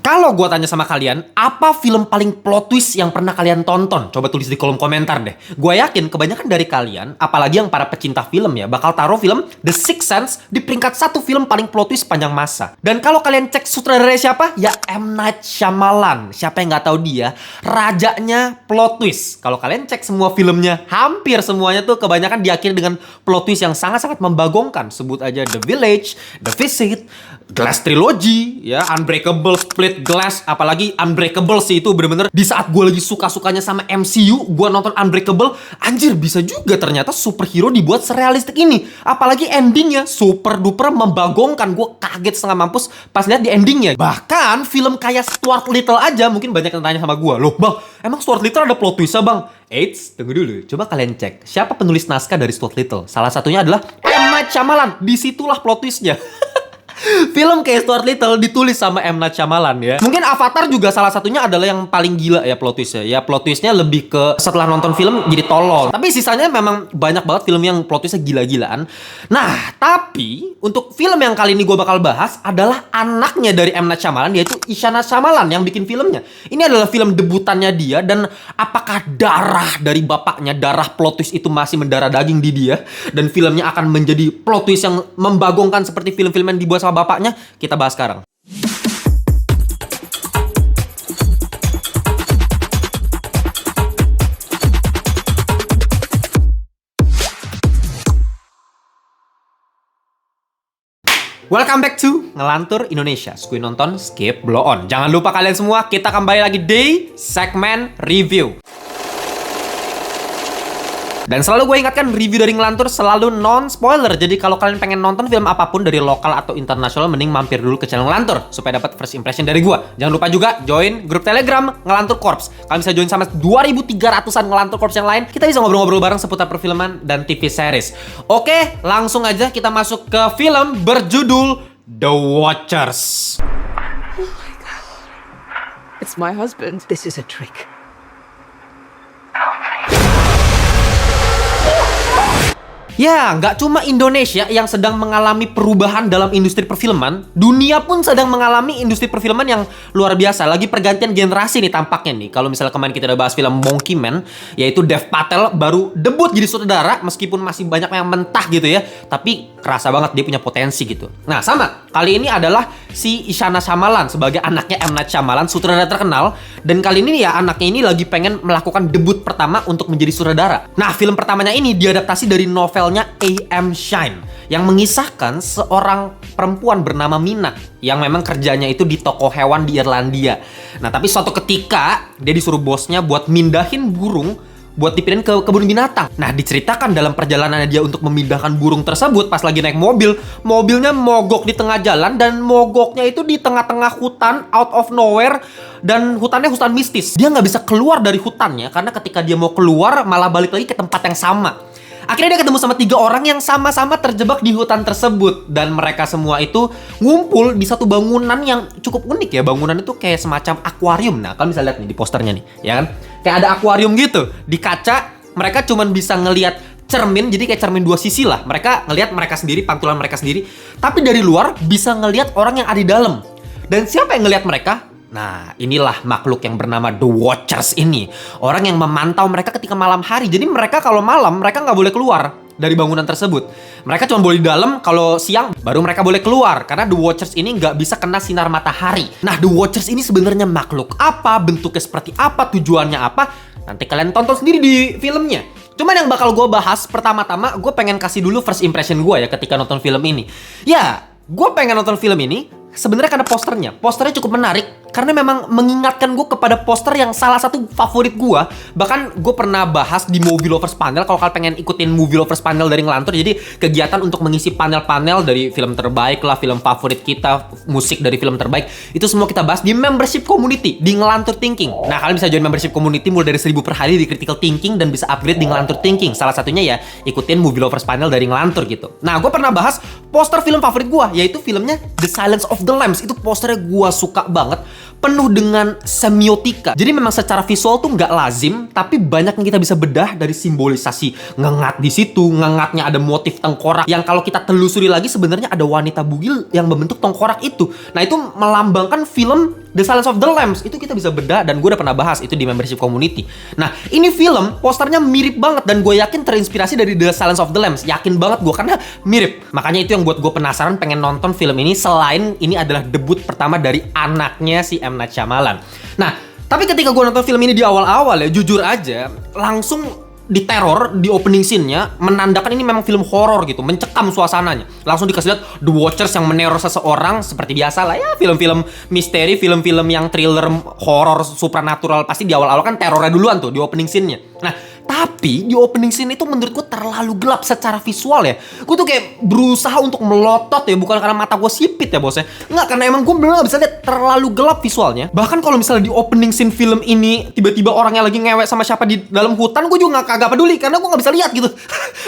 Kalau gue tanya sama kalian, apa film paling plot twist yang pernah kalian tonton? Coba tulis di kolom komentar deh. Gue yakin kebanyakan dari kalian, apalagi yang para pecinta film ya, bakal taruh film The Sixth Sense di peringkat 1 film paling plot twist sepanjang masa. Dan kalau kalian cek sutradara siapa? Ya M. Night Shyamalan. Siapa yang nggak tahu dia? Rajanya plot twist. Kalau kalian cek semua filmnya, hampir semuanya tuh kebanyakan diakhiri dengan plot twist yang sangat-sangat membagongkan. Sebut aja The Village, The Visit, Glass Trilogy, ya, Unbreakable, Split Glass, apalagi Unbreakable sih itu bener-bener di saat gue lagi suka-sukanya sama MCU, gue nonton Unbreakable, anjir bisa juga ternyata superhero dibuat serealistik ini. Apalagi endingnya super duper membagongkan, gue kaget setengah mampus pas lihat di endingnya. Bahkan film kayak Stuart Little aja mungkin banyak yang tanya sama gue, loh bang, emang Stuart Little ada plot twist bang? Eits, tunggu dulu, coba kalian cek siapa penulis naskah dari Stuart Little. Salah satunya adalah M. Night Shyamalan. Disitulah plot twistnya. Film kayak Stuart Little ditulis sama M. Night Shyamalan ya. Mungkin Avatar juga salah satunya adalah yang paling gila ya plot twistnya. Ya plot twistnya lebih ke setelah nonton film jadi tolol. Tapi sisanya memang banyak banget film yang plot twistnya gila-gilaan. Nah, tapi untuk film yang kali ini gue bakal bahas adalah anaknya dari M. Night Shyamalan, yaitu Isyana Shyamalan yang bikin filmnya. Ini adalah film debutannya dia, dan apakah darah dari bapaknya, darah plot twist itu masih mendarah daging di dia, dan filmnya akan menjadi plot twist yang membagongkan seperti film-film yang dibuat sama bapaknya? Kita bahas sekarang. Welcome back to Ngelantur Indonesia. Skui nonton, skip, blow on. Jangan lupa kalian semua, kita kembali lagi di segmen review. Dan selalu gue ingatkan, review dari Ngelantur selalu non-spoiler. Jadi kalau kalian pengen nonton film apapun dari lokal atau internasional, mending mampir dulu ke channel Ngelantur supaya dapat first impression dari gue. Jangan lupa juga join grup Telegram Ngelantur Corps. Kalian bisa join sama 2.300-an Ngelantur Corps yang lain. Kita bisa ngobrol-ngobrol bareng seputar perfilman dan TV series. Oke, langsung aja kita masuk ke film berjudul The Watchers. Oh my God. It's my husband. This is a trick. Ya, nggak cuma Indonesia yang sedang mengalami perubahan dalam industri perfilman, dunia pun sedang mengalami industri perfilman yang luar biasa. Lagi pergantian generasi nih tampaknya nih. Kalau misalnya kemarin kita udah bahas film Monkey Man, yaitu Dev Patel baru debut jadi sutradara, meskipun masih banyak yang mentah gitu ya, tapi kerasa banget dia punya potensi gitu. Nah, sama. Kali ini adalah si Isyana Shyamalan sebagai anaknya M. Night Shyamalan, sutradara terkenal. Dan kali ini ya anaknya ini lagi pengen melakukan debut pertama untuk menjadi sutradara. Nah, film pertamanya ini diadaptasi dari novelnya A.M. Shine yang mengisahkan seorang perempuan bernama Mina yang memang kerjanya itu di toko hewan di Irlandia. Nah, tapi suatu ketika dia disuruh bosnya buat mindahin burung buat dipindahin ke kebun binatang. Nah, diceritakan dalam perjalanannya dia untuk memindahkan burung tersebut, pas lagi naik mobil, mobilnya mogok di tengah jalan, dan mogoknya itu di tengah-tengah hutan, out of nowhere, dan hutannya hutan mistis. Dia nggak bisa keluar dari hutannya, karena ketika dia mau keluar, malah balik lagi ke tempat yang sama. Akhirnya dia ketemu sama 3 orang yang sama-sama terjebak di hutan tersebut. Dan mereka semua itu ngumpul di satu bangunan yang cukup unik ya. Bangunan itu kayak semacam akuarium. Nah, kalian bisa lihat nih di posternya nih, ya kan? Kayak ada akuarium gitu. Di kaca, mereka cuman bisa ngelihat cermin, jadi kayak cermin 2 sisi lah. Mereka ngelihat mereka sendiri, pantulan mereka sendiri. Tapi dari luar bisa ngelihat orang yang ada di dalam. Dan siapa yang ngelihat mereka? Nah, inilah makhluk yang bernama The Watchers ini. Orang yang memantau mereka ketika malam hari. Jadi mereka kalau malam, mereka nggak boleh keluar dari bangunan tersebut. Mereka cuma boleh di dalam, kalau siang baru mereka boleh keluar. Karena The Watchers ini nggak bisa kena sinar matahari. Nah, The Watchers ini sebenarnya makhluk apa? Bentuknya seperti apa? Tujuannya apa? Nanti kalian tonton sendiri di filmnya. Cuman yang bakal gue bahas, pertama-tama gue pengen kasih dulu first impression gue ya ketika nonton film ini. Ya, gue pengen nonton film ini sebenarnya karena posternya. Posternya cukup menarik karena memang mengingatkan gue kepada poster yang salah satu favorit gue. Bahkan gue pernah bahas di Movie Lovers Panel. Kalau kalian pengen ikutin Movie Lovers Panel dari Ngelantur, jadi kegiatan untuk mengisi panel-panel dari film terbaik lah, film favorit kita, musik dari film terbaik, itu semua kita bahas di membership community di Ngelantur Thinking. Nah, kalian bisa join membership community mulai dari 1.000 per hari di Critical Thinking dan bisa upgrade di Ngelantur Thinking. Salah satunya ya ikutin Movie Lovers Panel dari Ngelantur gitu. Nah, gue pernah bahas poster film favorit gue, yaitu filmnya The Silence of the Lambs. Itu posternya gue suka banget, penuh dengan semiotika. Jadi memang secara visual tuh nggak lazim, tapi banyak yang kita bisa bedah dari simbolisasi ngengat di situ. Ngengatnya ada motif tengkorak yang kalau kita telusuri lagi sebenarnya ada wanita bugil yang membentuk tengkorak itu. Nah, itu melambangkan film The Silence of the Lambs itu kita bisa bedah, dan gue udah pernah bahas itu di membership community. Nah, ini film posternya mirip banget, dan gue yakin terinspirasi dari The Silence of the Lambs. Yakin banget gue, karena mirip. Makanya itu yang buat gue penasaran pengen nonton film ini, selain ini adalah debut pertama dari anaknya si M. Night Shyamalan. Nah, tapi ketika gue nonton film ini di awal-awal ya, jujur aja langsung diteror di opening scene-nya, menandakan ini memang film horor gitu, mencekam suasananya. Langsung dikasih lihat The Watchers yang meneror seseorang, seperti biasa lah ya, film-film misteri, film-film yang thriller horor supranatural, pasti di awal-awal kan terornya duluan tuh di opening scene-nya. Nah, tapi di opening scene itu menurut gue terlalu gelap secara visual ya. Gue tuh kayak berusaha untuk melotot ya, bukan karena mata gue sipit ya bosnya. Enggak, karena emang gue bener gak bisa lihat, terlalu gelap visualnya. Bahkan kalau misalnya di opening scene film ini tiba-tiba orangnya lagi ngewek sama siapa di dalam hutan, gue juga kagak peduli karena gue gak bisa lihat gitu.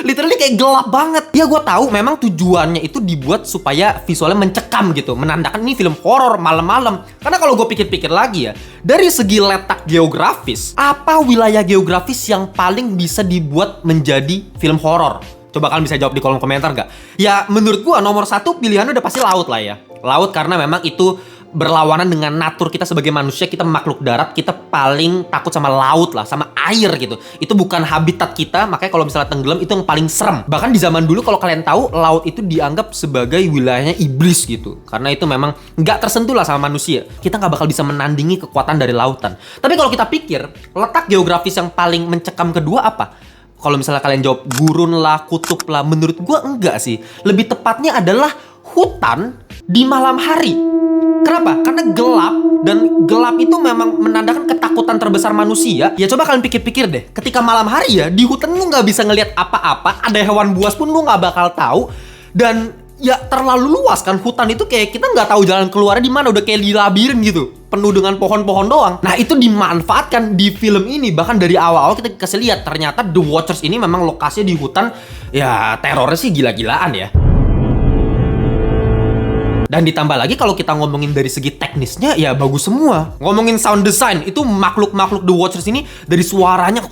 Literally kayak gelap banget. Ya gue tahu memang tujuannya itu dibuat supaya visualnya mencekam gitu, menandakan ini film horor malam-malam. Karena kalau gue pikir-pikir lagi ya, dari segi letak geografis, apa wilayah geografis yang paling bisa dibuat menjadi film horor? Coba kalian bisa jawab di kolom komentar gak? Ya menurut gua nomor satu pilihannya udah pasti laut lah ya. Laut, karena memang itu berlawanan dengan natur kita sebagai manusia. Kita makhluk darat, kita paling takut sama laut lah, sama air gitu. Itu bukan habitat kita, makanya kalau misalnya tenggelam itu yang paling serem. Bahkan di zaman dulu kalau kalian tahu, laut itu dianggap sebagai wilayahnya iblis gitu, karena itu memang nggak tersentuh lah sama manusia. Kita nggak bakal bisa menandingi kekuatan dari lautan. Tapi kalau kita pikir, letak geografis yang paling mencekam kedua apa? Kalau misalnya kalian jawab gurun lah, kutub lah, menurut gua enggak sih. Lebih tepatnya adalah hutan di malam hari. Kenapa? Karena gelap, dan gelap itu memang menandakan ketakutan terbesar manusia. Ya coba kalian pikir-pikir deh, ketika malam hari ya, di hutan lu nggak bisa ngelihat apa-apa, ada hewan buas pun lu nggak bakal tahu, dan ya terlalu luas kan hutan itu, kayak kita nggak tahu jalan keluarnya di mana, udah kayak di labirin gitu, penuh dengan pohon-pohon doang. Nah itu dimanfaatkan di film ini, bahkan dari awal-awal kita kasih lihat ternyata The Watchers ini memang lokasinya di hutan. Ya terornya sih gila-gilaan ya. Dan ditambah lagi kalau kita ngomongin dari segi teknisnya, ya bagus semua. Ngomongin sound design, itu makhluk-makhluk The Watchers ini dari suaranya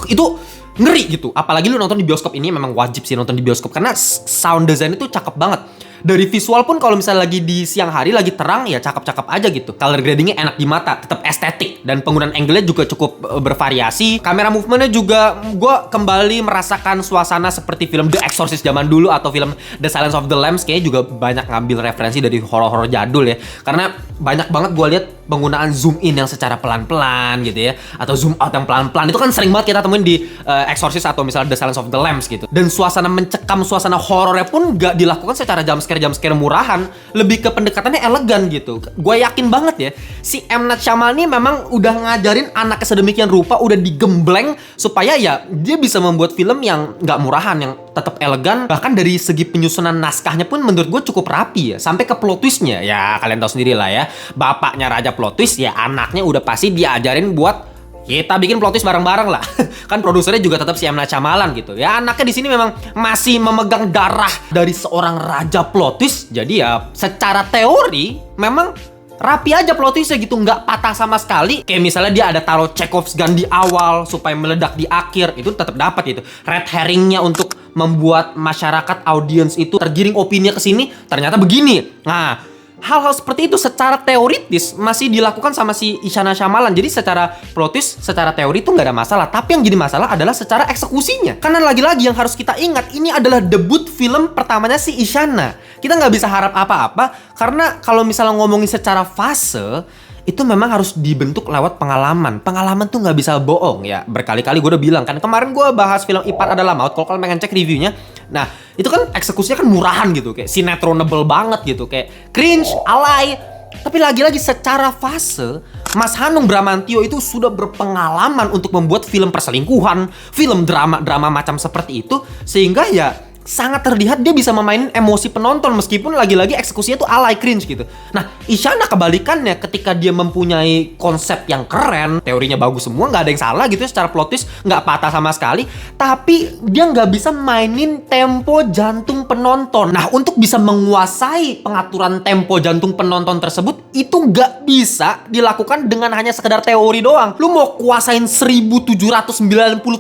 itu ngeri gitu. Apalagi lu nonton di bioskop, ini memang wajib sih nonton di bioskop, karena sound design itu cakep banget. Dari visual pun kalau misalnya lagi di siang hari, lagi terang, ya cakep-cakep aja gitu. Color gradingnya enak di mata, tetap estetik. Dan penggunaan angle-nya juga cukup bervariasi. Kamera movementnya juga, gue kembali merasakan suasana seperti film The Exorcist zaman dulu, atau film The Silence of the Lambs. Kayaknya juga banyak ngambil referensi dari horor-horor jadul ya. Karena banyak banget gue lihat penggunaan zoom in yang secara pelan-pelan gitu ya, atau zoom out yang pelan-pelan. Itu kan sering banget kita temuin di Exorcist atau misalnya The Silence of the Lambs gitu. Dan suasana mencekam, suasana horornya pun gak dilakukan secara jumpscare murahan, lebih ke pendekatannya elegan gitu. Gue yakin banget ya, si M. Night Shyamalan ini memang udah ngajarin anaknya sedemikian rupa, udah digembleng supaya ya dia bisa membuat film yang gak murahan, yang tetap elegan. Bahkan dari segi penyusunan naskahnya pun menurut gue cukup rapi ya, sampai ke plot twistnya. Ya kalian tahu sendiri lah ya, bapaknya raja plot twist, ya anaknya udah pasti diajarin buat kita bikin plot twist bareng-bareng lah. Kan produsernya juga tetap si M. Night Shyamalan gitu. Ya anaknya di sini memang masih memegang darah dari seorang raja plot twist. Jadi ya secara teori memang rapi aja plot twistnya gitu, nggak patah sama sekali. Kayak misalnya dia ada taruh Chekhov's gun di awal supaya meledak di akhir, itu tetap dapat gitu. Red herringnya untuk membuat masyarakat audiens itu tergiring opininya ke sini, ternyata begini. Nah, hal-hal seperti itu secara teoritis masih dilakukan sama si Isyana Shyamalan. Jadi secara plot twist, secara teori itu nggak ada masalah. Tapi yang jadi masalah adalah secara eksekusinya. Karena lagi-lagi yang harus kita ingat, ini adalah debut film pertamanya si Isyana. Kita nggak bisa harap apa-apa, karena kalau misalnya ngomongin secara fase, itu memang harus dibentuk lewat pengalaman. Pengalaman tuh nggak bisa bohong ya. Berkali-kali gue udah bilang kan. Kemarin gue bahas film Ipar Adalah Maut. Kalau kalian pengen cek reviewnya, nah itu kan eksekusinya kan murahan gitu, kayak sinetronable banget gitu, kayak cringe, alay. Tapi lagi-lagi secara fase, Mas Hanung Bramantyo itu sudah berpengalaman untuk membuat film perselingkuhan, film drama macam seperti itu, sehingga ya sangat terlihat dia bisa memainin emosi penonton meskipun lagi-lagi eksekusinya tuh alay, cringe gitu. Nah, Isyana kebalikannya, ketika dia mempunyai konsep yang keren, teorinya bagus semua, nggak ada yang salah gitu ya, secara plot twist nggak patah sama sekali, tapi dia nggak bisa mainin tempo jantung penonton. Nah, untuk bisa menguasai pengaturan tempo jantung penonton tersebut, itu nggak bisa dilakukan dengan hanya sekedar teori doang. Lu mau kuasain 1790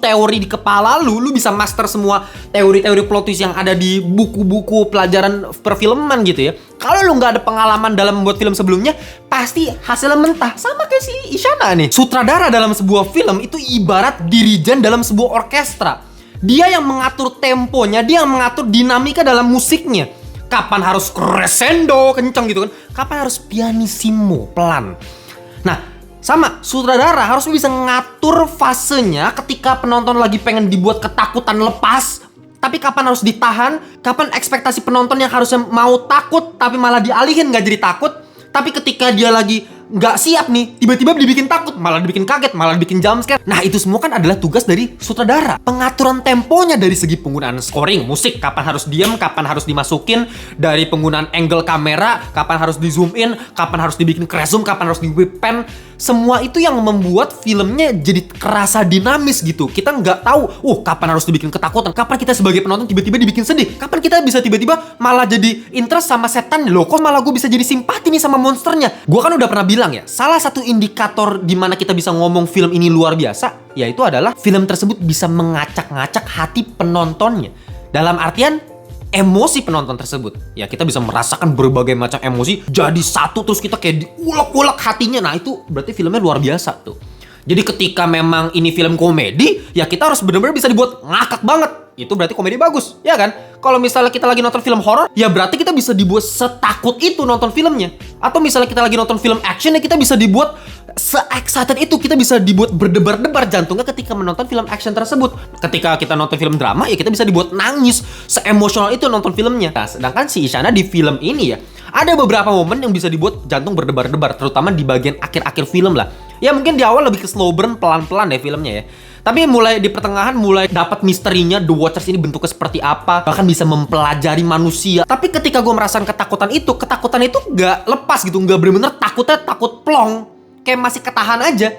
teori di kepala lu bisa master semua teori-teori plot plot twist yang ada di buku-buku pelajaran perfilman gitu ya. Kalau lu nggak ada pengalaman dalam membuat film sebelumnya, pasti hasilnya mentah. Sama kayak si Isyana nih. Sutradara dalam sebuah film itu ibarat dirijen dalam sebuah orkestra. Dia yang mengatur temponya, dia yang mengatur dinamika dalam musiknya. Kapan harus crescendo, kencang gitu kan. Kapan harus pianissimo, pelan. Nah, sama, sutradara harus bisa ngatur fasenya ketika penonton lagi pengen dibuat ketakutan lepas. Tapi kapan harus ditahan, kapan ekspektasi penonton yang harusnya mau takut tapi malah dialihin gak jadi takut. Tapi ketika dia lagi nggak siap nih, tiba-tiba dibikin takut, malah dibikin kaget, malah dibikin jumpscare. Nah, itu semua kan adalah tugas dari sutradara. Pengaturan temponya dari segi penggunaan scoring, musik, kapan harus diam, kapan harus dimasukin, dari penggunaan angle kamera, kapan harus di zoom in, kapan harus dibikin crash zoom, kapan harus di whip pan. Semua itu yang membuat filmnya jadi kerasa dinamis gitu. Kita nggak tahu, kapan harus dibikin ketakutan, kapan kita sebagai penonton tiba-tiba dibikin sedih, kapan kita bisa tiba-tiba malah jadi interest sama setan. Loh, kok malah gue bisa jadi simpati nih sama monsternya. Gue kan udah pernah bilang ya, salah satu indikator di mana kita bisa ngomong film ini luar biasa, yaitu adalah film tersebut bisa mengacak-ngacak hati penontonnya. Dalam artian emosi penonton tersebut. Ya, kita bisa merasakan berbagai macam emosi jadi satu, terus kita kayak diulek-ulek hatinya. Nah, itu berarti filmnya luar biasa tuh. Jadi ketika memang ini film komedi, ya kita harus benar-benar bisa dibuat ngakak banget. Itu berarti komedi bagus, ya kan? Kalau misalnya kita lagi nonton film horor, ya berarti kita bisa dibuat setakut itu nonton filmnya. Atau misalnya kita lagi nonton film action, ya kita bisa dibuat se-excited itu, kita bisa dibuat berdebar-debar jantungnya ketika menonton film action tersebut. Ketika kita nonton film drama, ya kita bisa dibuat nangis, se-emosional itu nonton filmnya. Nah, sedangkan si Isyana di film ini ya, ada beberapa momen yang bisa dibuat jantung berdebar-debar, terutama di bagian akhir-akhir film lah. Ya mungkin di awal lebih ke slow burn, pelan-pelan deh filmnya ya. Tapi mulai di pertengahan mulai dapat misterinya, The Watchers ini bentuknya seperti apa, bahkan bisa mempelajari manusia. Tapi ketika gue merasakan ketakutan itu gak lepas gitu, gak bener-bener takutnya takut plong, kayak masih ketahan aja.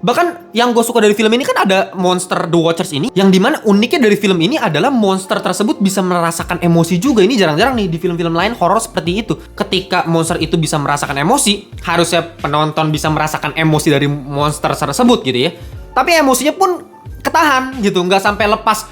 Bahkan yang gue suka dari film ini kan ada monster The Watchers ini, yang dimana uniknya dari film ini adalah monster tersebut bisa merasakan emosi juga. Ini jarang-jarang nih di film-film lain horor seperti itu. Ketika monster itu bisa merasakan emosi, harusnya penonton bisa merasakan emosi dari monster tersebut gitu ya. Tapi emosinya pun ketahan gitu, nggak sampai lepas.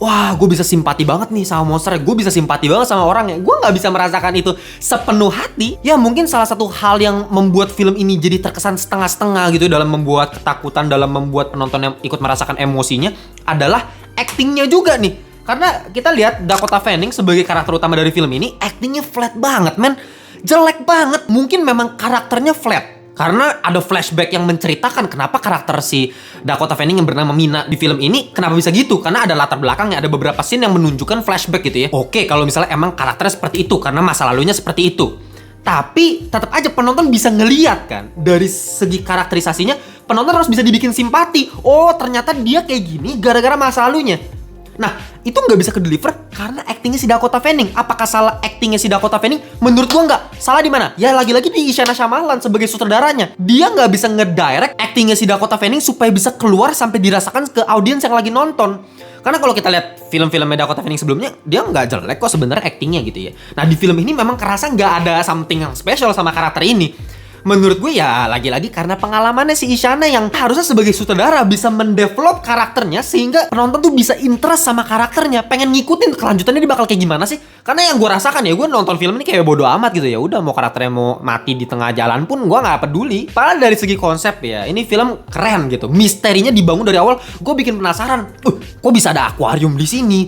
Wah, gue bisa simpati banget nih sama monster, gue bisa simpati banget sama orangnya. Gue nggak bisa merasakan itu sepenuh hati. Ya mungkin salah satu hal yang membuat film ini jadi terkesan setengah-setengah gitu dalam membuat ketakutan, dalam membuat penonton yang ikut merasakan emosinya adalah actingnya juga nih. Karena kita lihat Dakota Fanning sebagai karakter utama dari film ini, actingnya flat banget, men. Jelek banget. Mungkin memang karakternya flat. Karena ada flashback yang menceritakan kenapa karakter si Dakota Fanning yang bernama Mina di film ini kenapa bisa gitu. Karena ada latar belakangnya, ada beberapa scene yang menunjukkan flashback gitu ya. Oke, kalau misalnya emang karakternya seperti itu karena masa lalunya seperti itu. Tapi tetap aja penonton bisa ngeliat kan, dari segi karakterisasinya penonton harus bisa dibikin simpati. Oh, ternyata dia kayak gini gara-gara masa lalunya. Nah, itu nggak bisa ke-deliver karena actingnya si Dakota Fanning. Apakah salah actingnya si Dakota Fanning? Menurut gua nggak. Salah di mana? Ya lagi-lagi di Isyana Shyamalan sebagai sutradaranya. Dia nggak bisa ngedirect actingnya si Dakota Fanning supaya bisa keluar sampai dirasakan ke audiens yang lagi nonton. Karena kalau kita lihat film-filmnya Dakota Fanning sebelumnya, dia nggak jelek kok sebenarnya actingnya gitu ya. Nah, di film ini memang kerasa nggak ada something yang special sama karakter ini. Menurut gue ya lagi-lagi karena pengalamannya si Isyana yang harusnya sebagai sutradara bisa mendevelop karakternya sehingga penonton tuh bisa interest sama karakternya, pengen ngikutin kelanjutannya dia bakal kayak gimana sih. Karena yang gue rasakan ya, gue nonton film ini kayak bodo amat gitu ya. Udah mau karakternya mau mati di tengah jalan pun gue nggak peduli. Padahal dari segi konsep ya ini film keren gitu. Misterinya dibangun dari awal, gue bikin penasaran. Kok bisa ada akuarium di sini?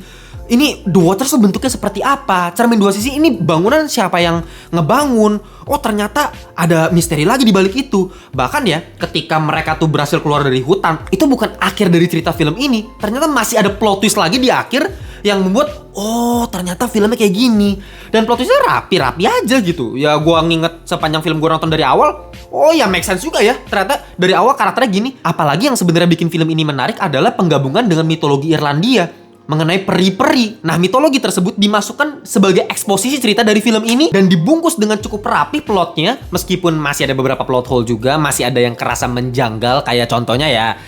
Ini The Watchers tuh bentuknya seperti apa? Cermin dua sisi ini bangunan siapa yang ngebangun? Oh, ternyata ada misteri lagi di balik itu. Bahkan ya, ketika mereka tuh berhasil keluar dari hutan, itu bukan akhir dari cerita film ini. Ternyata masih ada plot twist lagi di akhir yang membuat, oh ternyata filmnya kayak gini. Dan plot twistnya rapi-rapi aja gitu. Ya gua nginget sepanjang film gua nonton dari awal, oh ya make sense juga ya. Ternyata dari awal karakternya gini. Apalagi yang sebenarnya bikin film ini menarik adalah penggabungan dengan mitologi Irlandia mengenai peri-peri. Nah, mitologi tersebut dimasukkan sebagai eksposisi cerita dari film ini dan dibungkus dengan cukup rapi plotnya, meskipun masih ada beberapa plot hole juga, masih ada yang kerasa menjanggal, kayak contohnya ya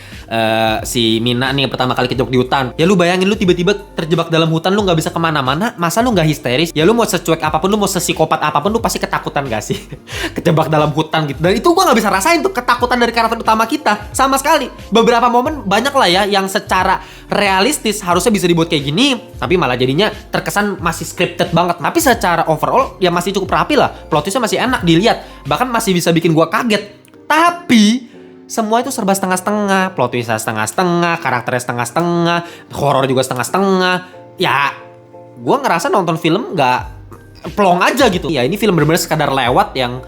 si Mina nih pertama kali kejebak di hutan. Ya lu bayangin lu tiba-tiba terjebak dalam hutan, lu nggak bisa kemana-mana, masa lu nggak histeris? Ya lu mau secuek apapun, lu mau sesikopat apapun, lu pasti ketakutan gak sih? Kejebak dalam hutan gitu. Dan itu gua nggak bisa rasain tuh ketakutan dari karakter utama kita sama sekali. Beberapa momen banyak lah ya yang secara realistis harusnya bisa dibuat kayak gini, tapi malah jadinya terkesan masih scripted banget. Tapi secara overall ya masih cukup rapi lah. Plot twistnya masih enak dilihat, bahkan masih bisa bikin gua kaget. Tapi semua itu serba setengah-setengah, plot twistnya setengah-setengah, karakternya setengah-setengah, horor juga setengah-setengah. Ya, gue ngerasa nonton film nggak plong aja gitu. Ya ini film bener-bener sekadar lewat yang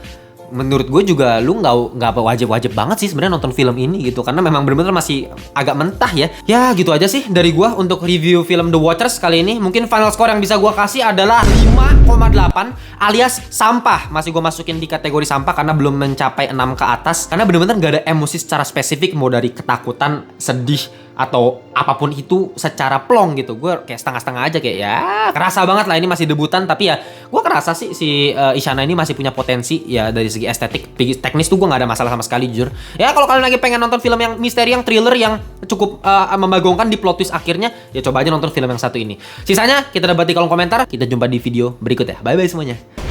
menurut gue juga lu nggak wajib-wajib banget sih sebenarnya nonton film ini gitu, karena memang bener-bener masih agak mentah ya. Ya gitu aja sih dari gue untuk review film The Watchers kali ini. Mungkin final score yang bisa gue kasih adalah 5,8 alias sampah. Masih gue masukin di kategori sampah karena belum mencapai 6 ke atas, karena bener-bener gak ada emosi secara spesifik, mau dari ketakutan, sedih, atau apapun itu secara plong gitu. Gue kayak setengah-setengah aja, kayak ya kerasa banget lah ini masih debutan. Tapi ya gue kerasa sih si Isyana ini masih punya potensi ya dari segi estetik. Teknis tuh gue gak ada masalah sama sekali jujur. Ya kalau kalian lagi pengen nonton film yang misteri, yang thriller, yang cukup membagongkan di plot twist akhirnya, ya coba aja nonton film yang satu ini. Sisanya kita debat di kolom komentar. Kita jumpa di video berikut ya. Bye bye semuanya.